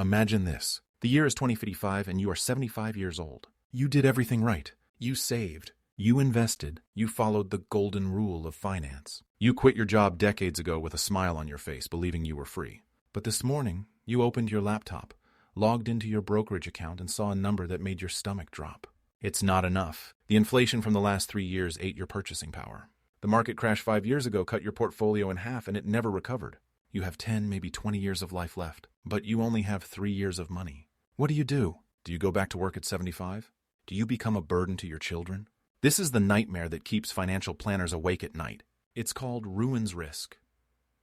Imagine this. The year is 2055 and you are 75 years old. You did everything right. You saved. You invested. You followed the golden rule of finance. You quit your job decades ago with a smile on your face, believing you were free. But this morning, you opened your laptop, logged into your brokerage account, and saw a number that made your stomach drop. It's not enough. The inflation from the last 3 years ate your purchasing power. The market crash 5 years ago cut your portfolio in half and it never recovered. You have 10, maybe 20 years of life left, but you only have 3 years of money. What do? Do you go back to work at 75? Do you become a burden to your children? This is the nightmare that keeps financial planners awake at night. It's called ruins risk.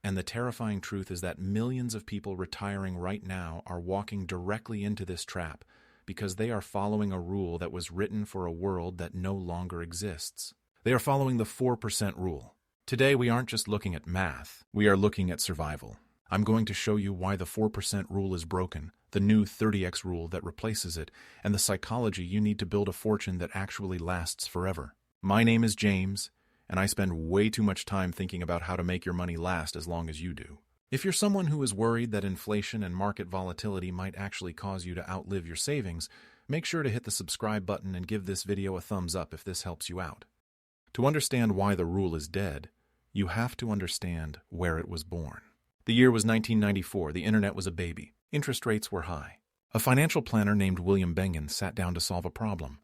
And the terrifying truth is that millions of people retiring right now are walking directly into this trap because they are following a rule that was written for a world that no longer exists. They are following the 4% rule. Today, we aren't just looking at math, we are looking at survival. I'm going to show you why the 4% rule is broken, the new 30x rule that replaces it, and the psychology you need to build a fortune that actually lasts forever. My name is James, and I spend way too much time thinking about how to make your money last as long as you do. If you're someone who is worried that inflation and market volatility might actually cause you to outlive your savings, make sure to hit the subscribe button and give this video a thumbs up if this helps you out. To understand why the rule is dead, you have to understand where it was born. The year was 1994. The internet was a baby. Interest rates were high. A financial planner named William Bengen sat down to solve a problem.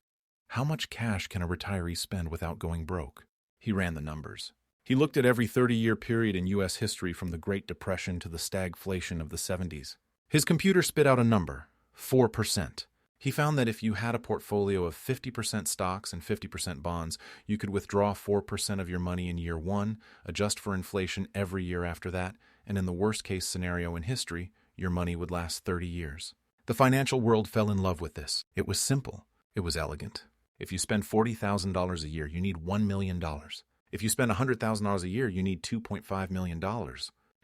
How much cash can a retiree spend without going broke? He ran the numbers. He looked at every 30-year period in U.S. history from the Great Depression to the stagflation of the 70s. His computer spit out a number, 4%. He found that if you had a portfolio of 50% stocks and 50% bonds, you could withdraw 4% of your money in year 1, adjust for inflation every year after that, and in the worst-case scenario in history, your money would last 30 years. The financial world fell in love with this. It was simple. It was elegant. If you spend $40,000 a year, you need $1 million. If you spend $100,000 a year, you need $2.5 million.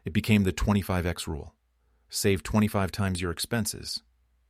It became the 25x rule. Save 25 times your expenses,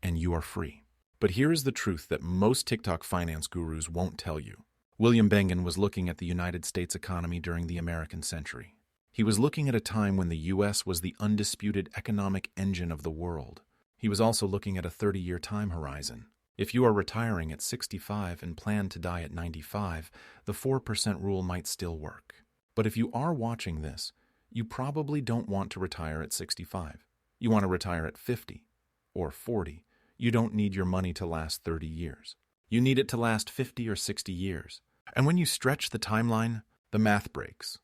and you are free. But here is the truth that most TikTok finance gurus won't tell you. William Bengen was looking at the United States economy during the American century. He was looking at a time when the U.S. was the undisputed economic engine of the world. He was also looking at a 30-year time horizon. If you are retiring at 65 and plan to die at 95, the 4% rule might still work. But if you are watching this, you probably don't want to retire at 65. You want to retire at 50 or 40. You don't need your money to last 30 years. You need it to last 50 or 60 years. And when you stretch the timeline, the math breaks.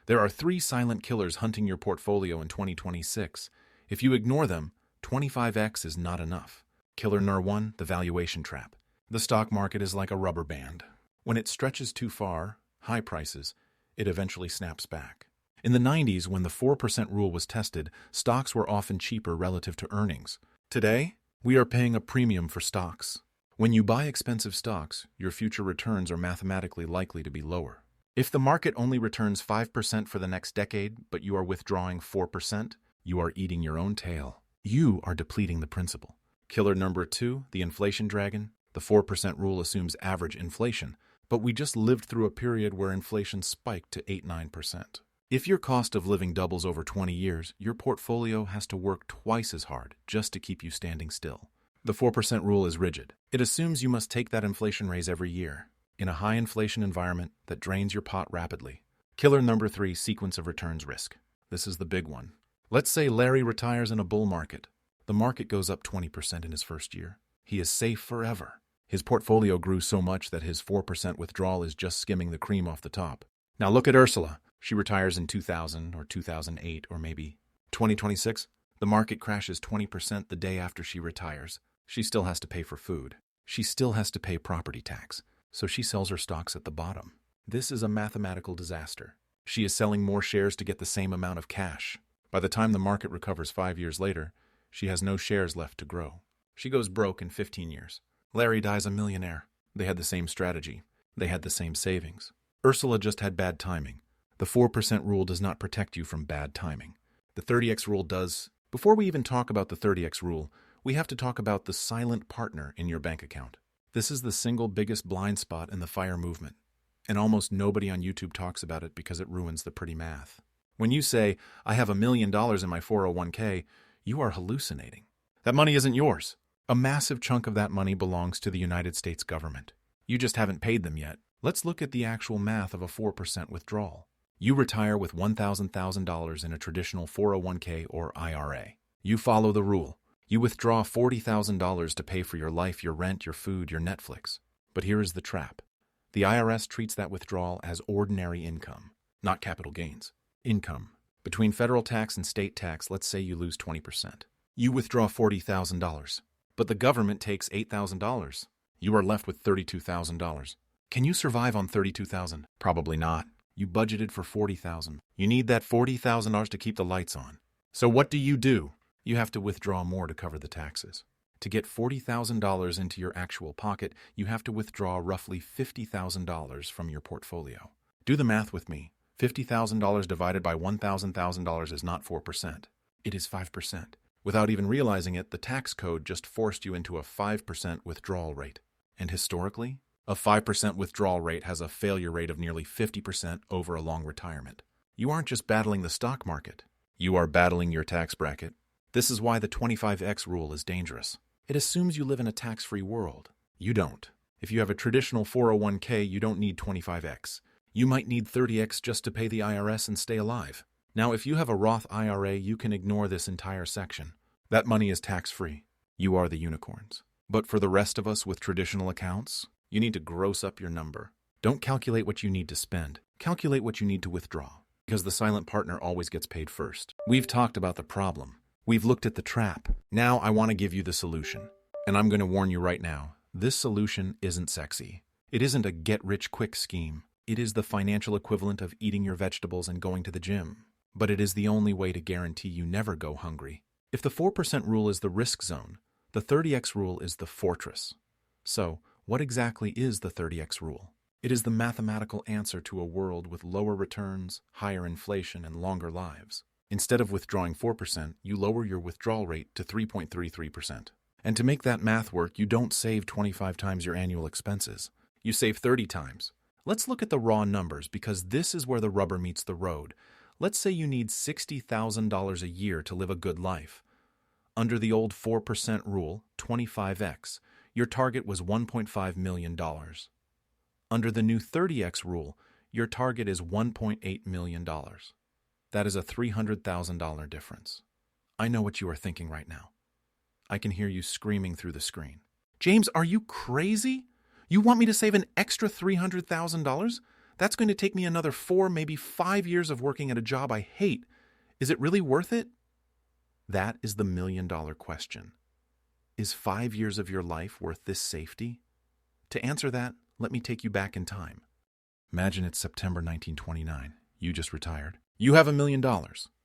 There are 3 silent killers hunting your portfolio in 2026. If you ignore them, 25x is not enough. Killer number 1, the valuation trap. The stock market is like a rubber band. When it stretches too far, high prices, it eventually snaps back. In the 90s, when the 4% rule was tested, stocks were often cheaper relative to earnings. Today, we are paying a premium for stocks. When you buy expensive stocks, your future returns are mathematically likely to be lower. If the market only returns 5% for the next decade, but you are withdrawing 4%, you are eating your own tail. You are depleting the principal. Killer number 2, the inflation dragon. The 4% rule assumes average inflation, but we just lived through a period where inflation spiked to 8-9%. If your cost of living doubles over 20 years, your portfolio has to work twice as hard just to keep you standing still. The 4% rule is rigid. It assumes you must take that inflation raise every year, in a high inflation environment that drains your pot rapidly. Killer number 3, sequence of returns risk. This is the big one. Let's say Larry retires in a bull market. The market goes up 20% in his first year. He is safe forever. His portfolio grew so much that his 4% withdrawal is just skimming the cream off the top. Now look at Ursula. She retires in 2000 or 2008 or maybe 2026. The market crashes 20% the day after she retires. She still has to pay for food. She still has to pay property tax. So she sells her stocks at the bottom. This is a mathematical disaster. She is selling more shares to get the same amount of cash. By the time the market recovers 5 years later, she has no shares left to grow. She goes broke in 15 years. Larry dies a millionaire. They had the same strategy. They had the same savings. Ursula just had bad timing. The 4% rule does not protect you from bad timing. The 30x rule does. Before we even talk about the 30x rule, we have to talk about the silent partner in your bank account. This is the single biggest blind spot in the FIRE movement, and almost nobody on YouTube talks about it because it ruins the pretty math. When you say, I have $1 million in my 401k, you are hallucinating. That money isn't yours. A massive chunk of that money belongs to the United States government. You just haven't paid them yet. Let's look at the actual math of a 4% withdrawal. You retire with $1,000 in a traditional 401k or IRA. You follow the rule. You withdraw $40,000 to pay for your life, your rent, your food, your Netflix. But here is the trap. The IRS treats that withdrawal as ordinary income, not capital gains. Income. Between federal tax and state tax, let's say you lose 20%. You withdraw $40,000, but the government takes $8,000. You are left with $32,000. Can you survive on $32,000? Probably not. You budgeted for $40,000. You need that $40,000 to keep the lights on. So what do? You have to withdraw more to cover the taxes. To get $40,000 into your actual pocket, you have to withdraw roughly $50,000 from your portfolio. Do the math with me. $50,000 divided by $1,000 is not 4%. It is 5%. Without even realizing it, the tax code just forced you into a 5% withdrawal rate. And historically, a 5% withdrawal rate has a failure rate of nearly 50% over a long retirement. You aren't just battling the stock market. You are battling your tax bracket. This is why the 25x rule is dangerous. It assumes you live in a tax-free world. You don't. If you have a traditional 401k, you don't need 25x. You might need 30x just to pay the IRS and stay alive. Now, if you have a Roth IRA, you can ignore this entire section. That money is tax-free. You are the unicorns. But for the rest of us with traditional accounts, you need to gross up your number. Don't calculate what you need to spend. Calculate what you need to withdraw, because the silent partner always gets paid first. We've talked about the problem. We've looked at the trap. Now I want to give you the solution. And I'm going to warn you right now, this solution isn't sexy. It isn't a get-rich-quick scheme. It is the financial equivalent of eating your vegetables and going to the gym. But it is the only way to guarantee you never go hungry. If the 4% rule is the risk zone, the 30x rule is the fortress. So, what exactly is the 30x rule? It is the mathematical answer to a world with lower returns, higher inflation, and longer lives. Instead of withdrawing 4%, you lower your withdrawal rate to 3.33%. And to make that math work, you don't save 25 times your annual expenses. You save 30 times. Let's look at the raw numbers, because this is where the rubber meets the road. Let's say you need $60,000 a year to live a good life. Under the old 4% rule, 25x, your target was $1.5 million. Under the new 30x rule, your target is $1.8 million. That is a $300,000 difference. I know what you are thinking right now. I can hear you screaming through the screen. James, are you crazy? You want me to save an extra $300,000? That's going to take me another 4, maybe 5 years of working at a job I hate. Is it really worth it? That is the million-dollar question. Is 5 years of your life worth this safety? To answer that, let me take you back in time. Imagine it's September 1929. You just retired. You have $1 million,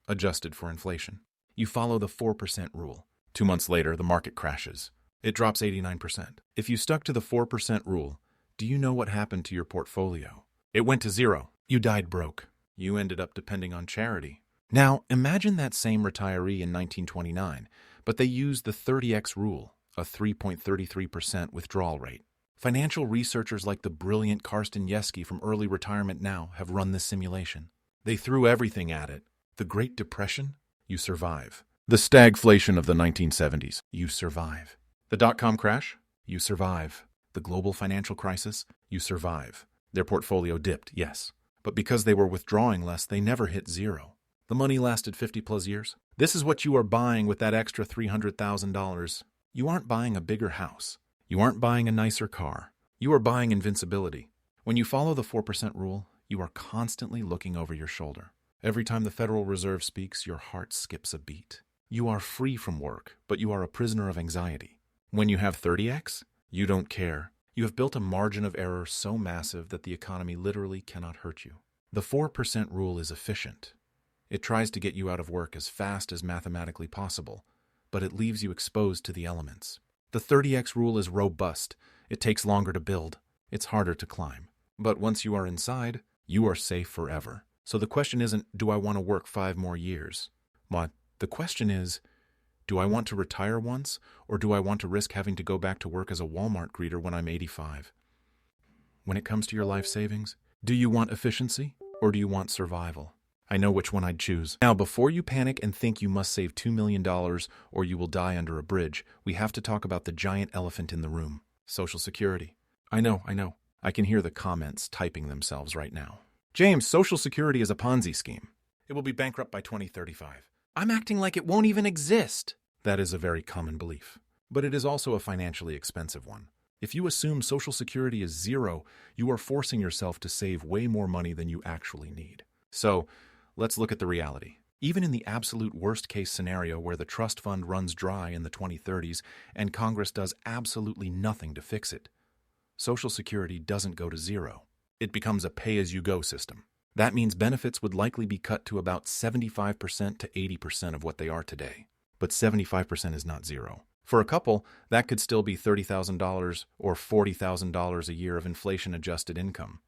adjusted for inflation. You follow the 4% rule. 2 months later, the market crashes. It drops 89%. If you stuck to the 4% rule, do you know what happened to your portfolio? It went to zero. You died broke. You ended up depending on charity. Now, imagine that same retiree in 1929, but they used the 30x rule, a 3.33% withdrawal rate. Financial researchers like the brilliant Karsten Yeske from Early Retirement Now have run this simulation. They threw everything at it. The Great Depression? You survive. The stagflation of the 1970s? You survive. The dot-com crash? You survive. The global financial crisis? You survive. Their portfolio dipped, yes. But because they were withdrawing less, they never hit zero. The money lasted 50-plus years. This is what you are buying with that extra $300,000. You aren't buying a bigger house. You aren't buying a nicer car. You are buying invincibility. When you follow the 4% rule, you are constantly looking over your shoulder. Every time the Federal Reserve speaks, your heart skips a beat. You are free from work, but you are a prisoner of anxiety. When you have 30x, you don't care. You have built a margin of error so massive that the economy literally cannot hurt you. The 4% rule is efficient. It tries to get you out of work as fast as mathematically possible, but it leaves you exposed to the elements. The 30x rule is robust. It takes longer to build. It's harder to climb. But once you are inside, you are safe forever. So the question isn't, do I want to work 5 more years? What? The question is, do I want to retire once, or do I want to risk having to go back to work as a Walmart greeter when I'm 85? When it comes to your life savings, do you want efficiency, or do you want survival? I know which one I'd choose. Now, before you panic and think you must save $2 million or you will die under a bridge, we have to talk about the giant elephant in the room, Social Security. I know. I can hear the comments typing themselves right now. James, Social Security is a Ponzi scheme. It will be bankrupt by 2035. I'm acting like it won't even exist. That is a very common belief, but it is also a financially expensive one. If you assume Social Security is zero, you are forcing yourself to save way more money than you actually need. So, let's look at the reality. Even in the absolute worst-case scenario where the trust fund runs dry in the 2030s and Congress does absolutely nothing to fix it, Social Security doesn't go to zero. It becomes a pay-as-you-go system. That means benefits would likely be cut to about 75% to 80% of what they are today. But 75% is not zero. For a couple, that could still be $30,000 or $40,000 a year of inflation-adjusted income,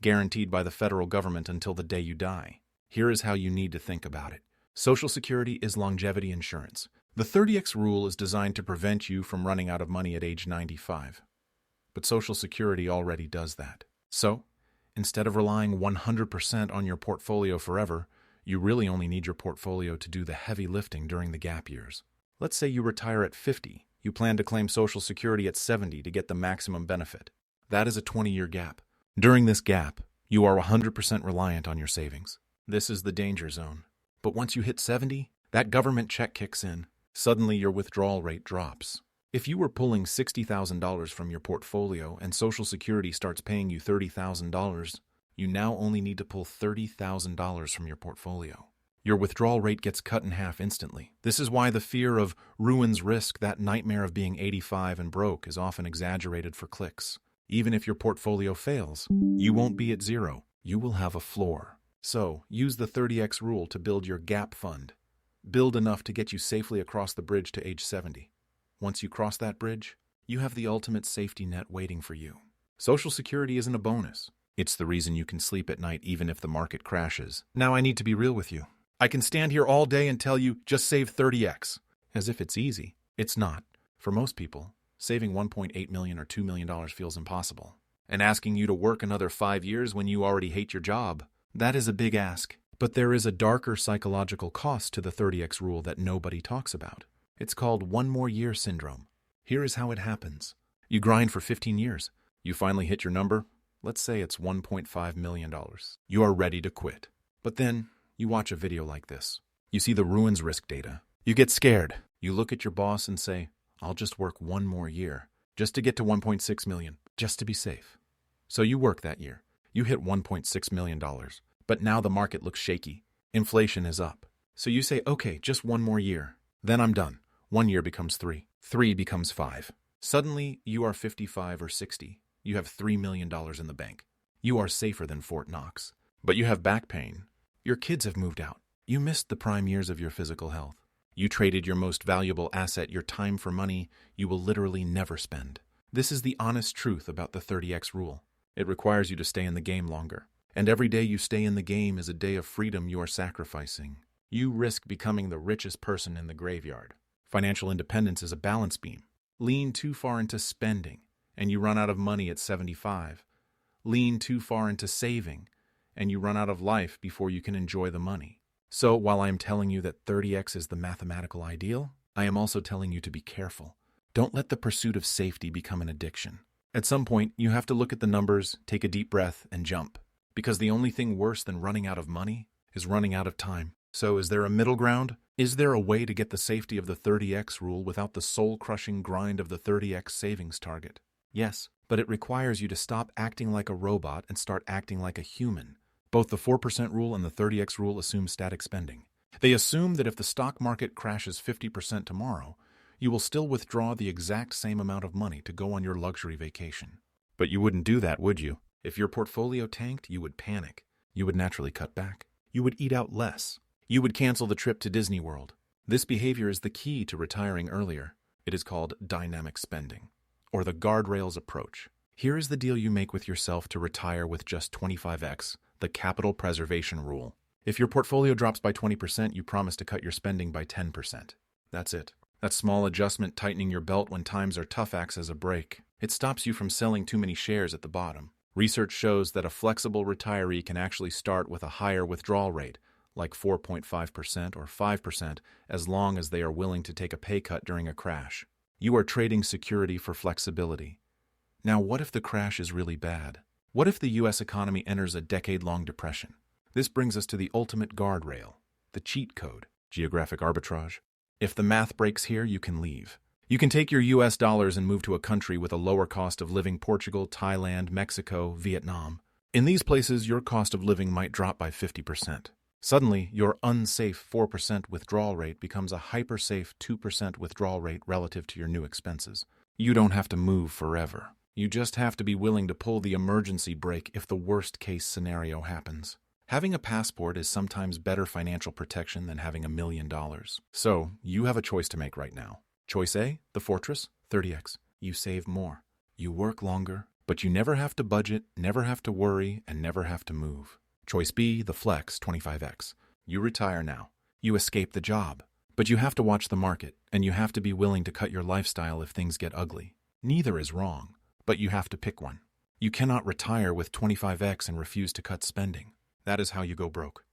guaranteed by the federal government until the day you die. Here is how you need to think about it. Social Security is longevity insurance. The 30X rule is designed to prevent you from running out of money at age 95. But Social Security already does that. So, instead of relying 100% on your portfolio forever, you really only need your portfolio to do the heavy lifting during the gap years. Let's say you retire at 50. You plan to claim Social Security at 70 to get the maximum benefit. That is a 20-year gap. During this gap, you are 100% reliant on your savings. This is the danger zone. But once you hit 70, that government check kicks in. Suddenly your withdrawal rate drops. If you were pulling $60,000 from your portfolio and Social Security starts paying you $30,000, you now only need to pull $30,000 from your portfolio. Your withdrawal rate gets cut in half instantly. This is why the fear of ruins risk, that nightmare of being 85 and broke, is often exaggerated for clicks. Even if your portfolio fails, you won't be at zero. You will have a floor. So, use the 30X rule to build your gap fund. Build enough to get you safely across the bridge to age 70. Once you cross that bridge, you have the ultimate safety net waiting for you. Social Security isn't a bonus. It's the reason you can sleep at night even if the market crashes. Now I need to be real with you. I can stand here all day and tell you, just save 30X. As if it's easy. It's not. For most people, saving $1.8 million or $2 million feels impossible. And asking you to work another 5 years when you already hate your job, that is a big ask. But there is a darker psychological cost to the 30X rule that nobody talks about. It's called one more year syndrome. Here is how it happens. You grind for 15 years. You finally hit your number. Let's say it's $1.5 million. You are ready to quit. But then, you watch a video like this. You see the ruins risk data. You get scared. You look at your boss and say, I'll just work one more year, just to get to $1.6 million, just to be safe. So you work that year. You hit $1.6 million. But now the market looks shaky. Inflation is up. So you say, okay, just one more year. Then I'm done. 1 year becomes 3. 3 becomes 5. Suddenly, you are 55 or 60. You have $3 million in the bank. You are safer than Fort Knox. But you have back pain. Your kids have moved out. You missed the prime years of your physical health. You traded your most valuable asset, your time, for money you will literally never spend. This is the honest truth about the 30X rule. It requires you to stay in the game longer. And every day you stay in the game is a day of freedom you are sacrificing. You risk becoming the richest person in the graveyard. Financial independence is a balance beam. Lean too far into spending, and you run out of money at 75. Lean too far into saving, and you run out of life before you can enjoy the money. So, while I am telling you that 30X is the mathematical ideal, I am also telling you to be careful. Don't let the pursuit of safety become an addiction. At some point, you have to look at the numbers, take a deep breath, and jump. Because the only thing worse than running out of money is running out of time. So is there a middle ground? Is there a way to get the safety of the 30X rule without the soul-crushing grind of the 30X savings target? Yes, but it requires you to stop acting like a robot and start acting like a human. Both the 4% rule and the 30X rule assume static spending. They assume that if the stock market crashes 50% tomorrow, you will still withdraw the exact same amount of money to go on your luxury vacation. But you wouldn't do that, would you? If your portfolio tanked, you would panic. You would naturally cut back. You would eat out less. You would cancel the trip to Disney World. This behavior is the key to retiring earlier. It is called dynamic spending, or the guardrails approach. Here is the deal you make with yourself to retire with just 25X, the capital preservation rule. If your portfolio drops by 20%, you promise to cut your spending by 10%. That's it. That small adjustment tightening your belt when times are tough acts as a brake. It stops you from selling too many shares at the bottom. Research shows that a flexible retiree can actually start with a higher withdrawal rate, like 4.5% or 5%, as long as they are willing to take a pay cut during a crash. You are trading security for flexibility. Now, what if the crash is really bad? What if the U.S. economy enters a decade-long depression? This brings us to the ultimate guardrail, the cheat code, geographic arbitrage. If the math breaks here, you can leave. You can take your U.S. dollars and move to a country with a lower cost of living: Portugal, Thailand, Mexico, Vietnam. In these places, your cost of living might drop by 50%. Suddenly, your unsafe 4% withdrawal rate becomes a hyper-safe 2% withdrawal rate relative to your new expenses. You don't have to move forever. You just have to be willing to pull the emergency brake if the worst-case scenario happens. Having a passport is sometimes better financial protection than having $1 million. So, you have a choice to make right now. Choice A, the Fortress, 30x. You save more. You work longer, but you never have to budget, never have to worry, and never have to move. Choice B, the Flex, 25x. You retire now. You escape the job. But you have to watch the market, and you have to be willing to cut your lifestyle if things get ugly. Neither is wrong, but you have to pick one. You cannot retire with 25x and refuse to cut spending. That is how you go broke.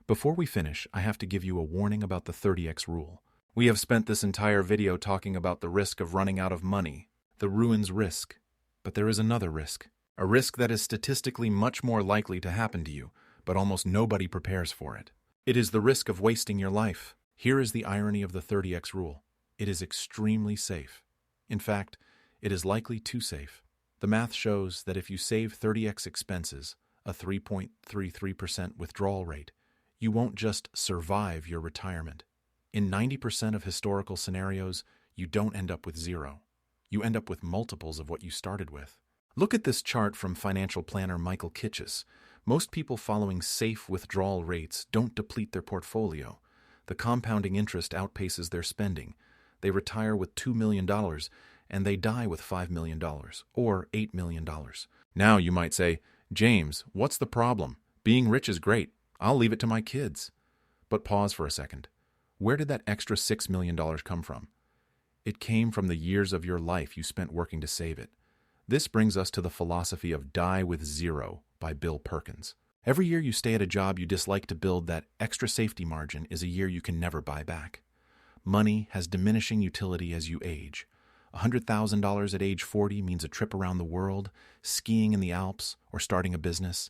Before we finish, I have to give you a warning about the 30x rule. We have spent this entire video talking about the risk of running out of money, the ruins risk. But there is another risk. A risk that is statistically much more likely to happen to you, but almost nobody prepares for it. It is the risk of wasting your life. Here is the irony of the 30x rule. It is extremely safe. In fact, it is likely too safe. The math shows that if you save 30x expenses, a 3.33% withdrawal rate, you won't just survive your retirement. In 90% of historical scenarios, you don't end up with zero. You end up with multiples of what you started with. Look at this chart from financial planner Michael Kitchis. Most people following safe withdrawal rates don't deplete their portfolio. The compounding interest outpaces their spending. They retire with $2 million, and they die with $5 million, or $8 million. Now you might say, James, what's the problem? Being rich is great. I'll leave it to my kids. But pause for a second. Where did that extra $6 million come from? It came from the years of your life you spent working to save it. This brings us to the philosophy of Die with Zero by Bill Perkins. Every year you stay at a job you dislike to build that extra safety margin is a year you can never buy back. Money has diminishing utility as you age. $100,000 at age 40 means a trip around the world, skiing in the Alps, or starting a business.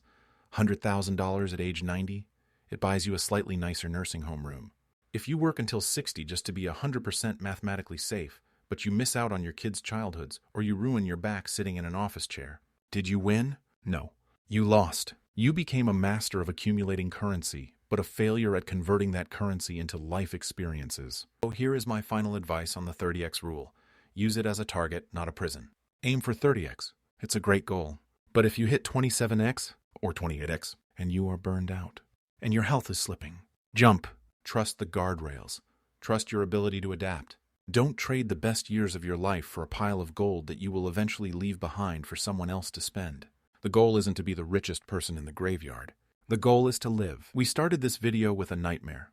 $100,000 at age 90, it buys you a slightly nicer nursing home room. If you work until 60 just to be 100% mathematically safe, but you miss out on your kids' childhoods, or you ruin your back sitting in an office chair, did you win? No. You lost. You became a master of accumulating currency, but a failure at converting that currency into life experiences. So here is my final advice on the 30x rule. Use it as a target, not a prison. Aim for 30x. It's a great goal. But if you hit 27x or 28x and you are burned out and your health is slipping, jump. Trust the guardrails. Trust your ability to adapt. Don't trade the best years of your life for a pile of gold that you will eventually leave behind for someone else to spend. The goal isn't to be the richest person in the graveyard. The goal is to live. We started this video with a nightmare.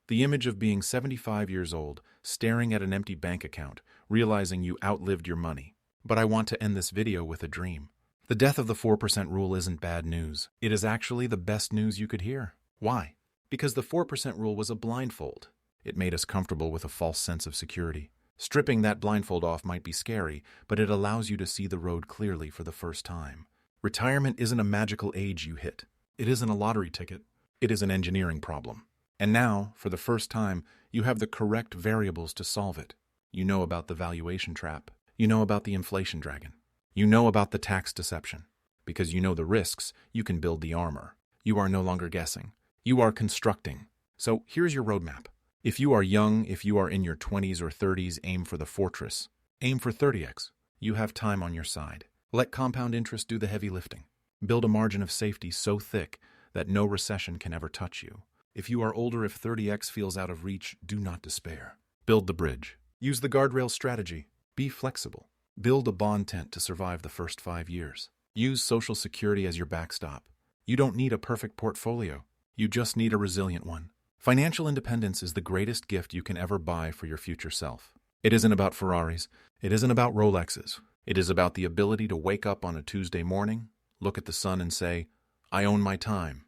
The image of being 75 years old, staring at an empty bank account, realizing you outlived your money. But I want to end this video with a dream. The death of the 4% rule isn't bad news. It is actually the best news you could hear. Why? Because the 4% rule was a blindfold. It made us comfortable with a false sense of security. Stripping that blindfold off might be scary, but it allows you to see the road clearly for the first time. Retirement isn't a magical age you hit. It isn't a lottery ticket. It is an engineering problem. And now, for the first time, you have the correct variables to solve it. You know about the valuation trap. You know about the inflation dragon. You know about the tax deception. Because you know the risks, you can build the armor. You are no longer guessing. You are constructing. So here's your roadmap. If you are young, if you are in your 20s or 30s, aim for the fortress. Aim for 30x. You have time on your side. Let compound interest do the heavy lifting. Build a margin of safety so thick that no recession can ever touch you. If you are older, if 30x feels out of reach, do not despair. Build the bridge. Use the guardrail strategy. Be flexible. Build a bond tent to survive the first 5 years. Use Social Security as your backstop. You don't need a perfect portfolio. You just need a resilient one. Financial independence is the greatest gift you can ever buy for your future self. It isn't about Ferraris. It isn't about Rolexes. It is about the ability to wake up on a Tuesday morning, look at the sun and say, I own my time.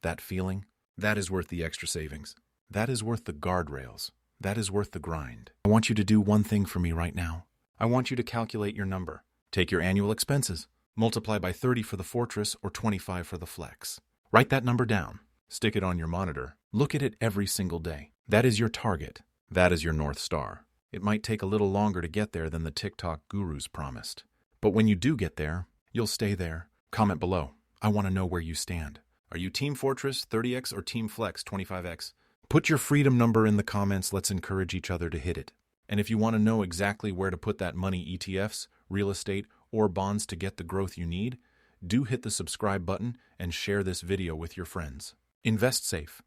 That feeling, That is worth the extra savings. That is worth the guardrails. That is worth the grind. I want you to do one thing for me right now. I want you to calculate your number. Take your annual expenses. Multiply by 30 for the Fortress or 25 for the Flex. Write that number down. Stick it on your monitor. Look at it every single day. That is your target. That is your North Star. It might take a little longer to get there than the TikTok gurus promised. But when you do get there, you'll stay there. Comment below. I want to know where you stand. Are you Team Fortress 30x or Team Flex 25x? Put your freedom number in the comments. Let's encourage each other to hit it. And if you want to know exactly where to put that money, ETFs, real estate, or bonds to get the growth you need, do hit the subscribe button and share this video with your friends. Invest safe.